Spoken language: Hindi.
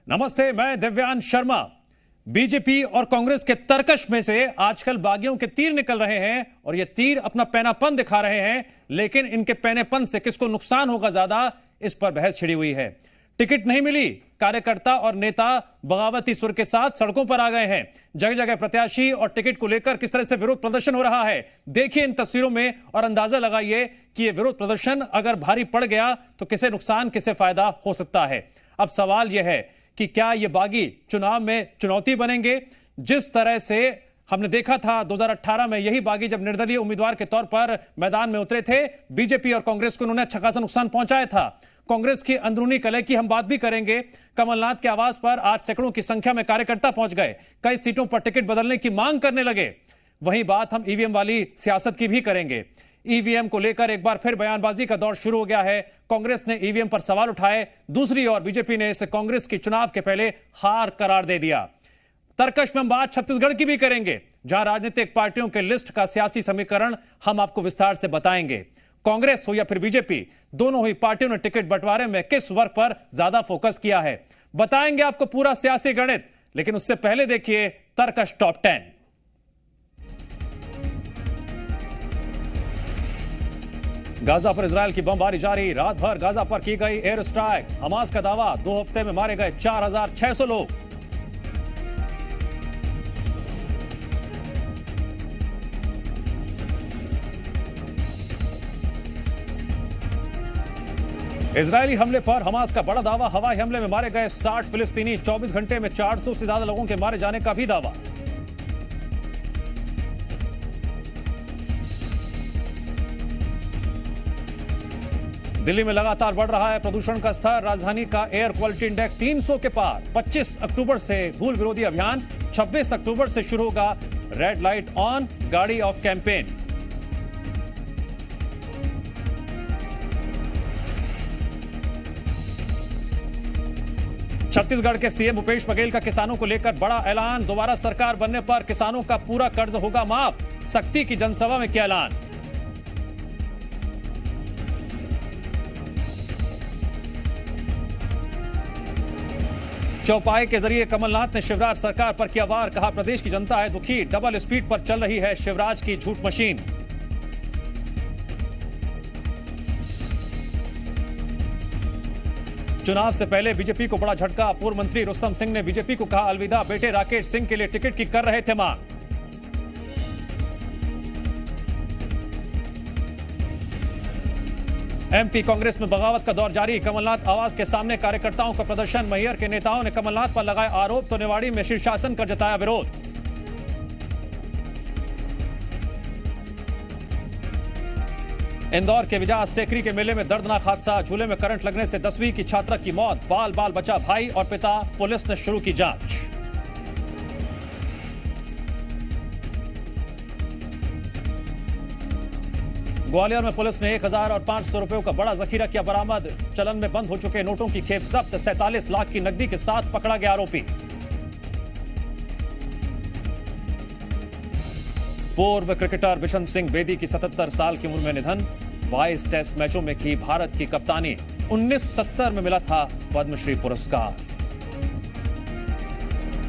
नमस्ते, मैं दिव्यांश शर्मा। बीजेपी और कांग्रेस के तर्कश में से आजकल बागियों के तीर निकल रहे हैं और ये तीर अपना पैनापन दिखा रहे हैं, लेकिन इनके पैनेपन से किसको नुकसान होगा ज्यादा, इस पर बहस छिड़ी हुई है। टिकट नहीं मिली, कार्यकर्ता और नेता बगावती सुर के साथ सड़कों पर आ गए हैं। जगह जगह प्रत्याशी और टिकट को लेकर किस तरह से विरोध प्रदर्शन हो रहा है, देखिए इन तस्वीरों में और अंदाजा लगाइए कि यह विरोध प्रदर्शन अगर भारी पड़ गया तो किसे नुकसान, किसे फायदा हो सकता है। अब सवाल यह है कि क्या ये बागी चुनाव में चुनौती बनेंगे। जिस तरह से हमने देखा था 2018 में, यही बागी जब निर्दलीय उम्मीदवार के तौर पर मैदान में उतरे थे, बीजेपी और कांग्रेस को उन्होंने अच्छा खासा नुकसान पहुंचाया था। कांग्रेस की अंदरूनी कलह की हम बात भी करेंगे। कमलनाथ के आवास पर आज सैकड़ों की संख्या में कार्यकर्ता पहुंच गए, कई सीटों पर टिकट बदलने की मांग करने लगे। वहीं बात हम ईवीएम वाली सियासत की भी करेंगे। ईवीएम को लेकर एक बार फिर बयानबाजी का दौर शुरू हो गया है। कांग्रेस ने ईवीएम पर सवाल उठाए, दूसरी ओर बीजेपी ने इसे कांग्रेस की चुनाव के पहले हार करार दे दिया। तर्कश में हम बात छत्तीसगढ़ की भी करेंगे, जहां राजनीतिक पार्टियों के लिस्ट का सियासी समीकरण हम आपको विस्तार से बताएंगे। कांग्रेस हो या फिर बीजेपी, दोनों ही पार्टियों ने टिकट बंटवारे में किस वर्ग पर ज्यादा फोकस किया है, बताएंगे आपको पूरा सियासी गणित। लेकिन उससे पहले देखिए तर्कश टॉप 10। गाजा पर इजरायल की बमबारी जारी, रात भर गाजा पर की गई एयर स्ट्राइक। हमास का दावा 2 हफ्ते में मारे गए 4600 लोग। इजरायली हमले पर हमास का बड़ा दावा, हवाई हमले में मारे गए 60 फिलिस्तीनी, 24 घंटे में 400 से ज्यादा लोगों के मारे जाने का भी दावा। दिल्ली में लगातार बढ़ रहा है प्रदूषण का स्तर, राजधानी का एयर क्वालिटी इंडेक्स 300 के पार। 25 अक्टूबर से धूल विरोधी अभियान, 26 अक्टूबर से शुरू होगा रेड लाइट ऑन गाड़ी ऑफ कैंपेन। छत्तीसगढ़ के सीएम भूपेश बघेल का किसानों को लेकर बड़ा ऐलान, दोबारा सरकार बनने पर किसानों का पूरा कर्ज होगा माफ। सख्ती की जनसभा में किया ऐलान। चौपाई के जरिए कमलनाथ ने शिवराज सरकार पर किया वार, कहा प्रदेश की जनता है दुखी, डबल स्पीड पर चल रही है शिवराज की झूठ मशीन। चुनाव से पहले बीजेपी को बड़ा झटका, पूर्व मंत्री रुस्तम सिंह ने बीजेपी को कहा अलविदा, बेटे राकेश सिंह के लिए टिकट की कर रहे थे मांग। एमपी कांग्रेस में बगावत का दौर जारी, कमलनाथ आवास के सामने कार्यकर्ताओं का प्रदर्शन। मैहर के नेताओं ने कमलनाथ पर लगाए आरोप, तो निवाड़ी में शीर्षासन कर जताया विरोध। इंदौर के विजास टेकरी के मेले में दर्दनाक हादसा, झूले में करंट लगने से 10वीं की छात्रा की मौत, बाल बाल बचा भाई और पिता, पुलिस ने शुरू की जांच। ग्वालियर में पुलिस ने 1500 रुपयों का बड़ा जखीरा किया बरामद, चलन में बंद हो चुके नोटों की खेप जब्त, 47 लाख की नकदी के साथ पकड़ा गया आरोपी। पूर्व क्रिकेटर बिशन सिंह बेदी की 77 साल की उम्र में निधन, 22 टेस्ट मैचों में की भारत की कप्तानी, 1970 में मिला था पद्मश्री पुरस्कार।